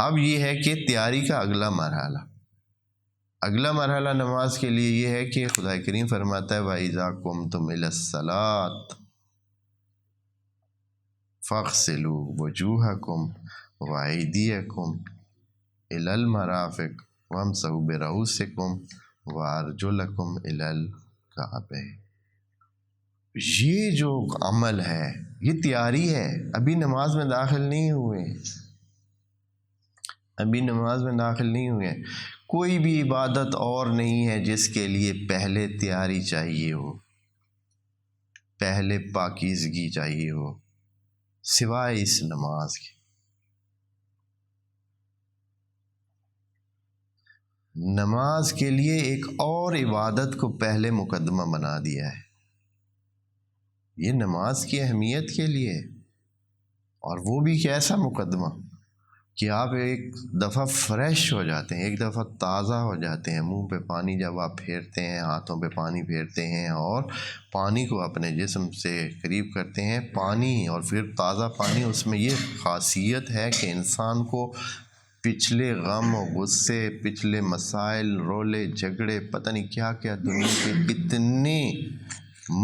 اب یہ ہے کہ تیاری کا اگلا مرحلہ نماز کے لیے یہ ہے کہ خدا کریم فرماتا ہے وَإِذَا قُمْتُمْ إِلَى الصَّلَاةِ فَاغْسِلُوا وُجُوهَكُمْ وَأَيْدِيَكُمْ إِلَى الْمَرَافِقِ وَامْسَحُوا بِرُؤُوسِكُمْ وَأَرْجُلَكُمْ إِلَى الْكَعْبَيْنِ۔ یہ جو عمل ہے یہ تیاری ہے، ابھی نماز میں داخل نہیں ہوئے، کوئی بھی عبادت اور نہیں ہے جس کے لیے پہلے تیاری چاہیے ہو، پہلے پاکیزگی چاہیے ہو سوائے اس نماز کے۔ نماز کے لیے ایک اور عبادت کو پہلے مقدمہ بنا دیا ہے، یہ نماز کی اہمیت کے لیے، اور وہ بھی کیسا مقدمہ کہ آپ ایک دفعہ فریش ہو جاتے ہیں، ایک دفعہ تازہ ہو جاتے ہیں، منہ پہ پانی جب آپ پھیرتے ہیں، ہاتھوں پہ پانی پھیرتے ہیں اور پانی کو اپنے جسم سے قریب کرتے ہیں، پانی اور پھر تازہ پانی، اس میں یہ خاصیت ہے کہ انسان کو پچھلے غم و غصے، پچھلے مسائل، رولے جھگڑے، پتہ نہیں کیا کیا دنیا کے کتنی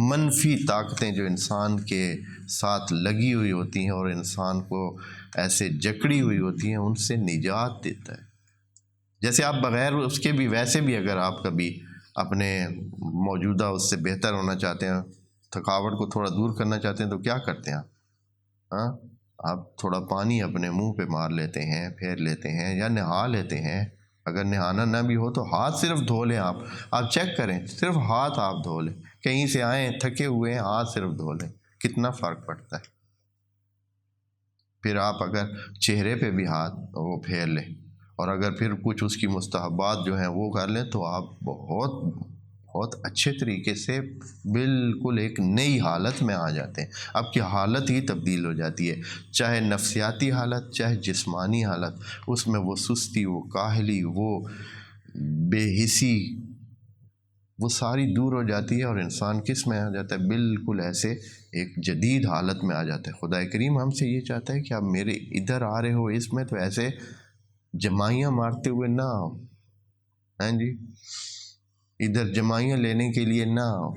منفی طاقتیں جو انسان کے ساتھ لگی ہوئی ہوتی ہیں اور انسان کو ایسے جکڑی ہوئی ہوتی ہیں، ان سے نجات دیتا ہے۔ جیسے آپ بغیر اس کے بھی، ویسے بھی اگر آپ کبھی اپنے موجودہ اس سے بہتر ہونا چاہتے ہیں، تھکاوٹ کو تھوڑا دور کرنا چاہتے ہیں، تو کیا کرتے ہیں آپ تھوڑا پانی اپنے منہ پہ مار لیتے ہیں، پھیر لیتے ہیں، یا نہا لیتے ہیں۔ اگر نہانا نہ بھی ہو تو ہاتھ صرف دھو لیں، آپ چیک کریں، صرف ہاتھ آپ دھو لیں، کہیں سے آئیں تھکے ہوئے ہیں، ہاتھ صرف دھو لیں، کتنا فرق پڑتا ہے۔ پھر آپ اگر چہرے پہ بھی ہاتھ وہ پھیر لیں، اور اگر پھر کچھ اس کی مستحبات جو ہیں وہ کر لیں، تو آپ بہت اچھے طریقے سے بالکل ایک نئی حالت میں آ جاتے ہیں، آپ کی حالت ہی تبدیل ہو جاتی ہے، چاہے نفسیاتی حالت، چاہے جسمانی حالت، اس میں وہ سستی، وہ کاہلی، وہ بے حسی، وہ ساری دور ہو جاتی ہے، اور انسان کس میں آ جاتا ہے؟ بالکل ایسے ایک جدید حالت میں آ جاتا ہے۔ خدا کریم ہم سے یہ چاہتا ہے کہ آپ میرے ادھر آ رہے ہو اس میں، تو ایسے جمائیاں مارتے ہوئے نہ آؤ، ادھر جمائیاں لینے کے لیے نہ آؤ۔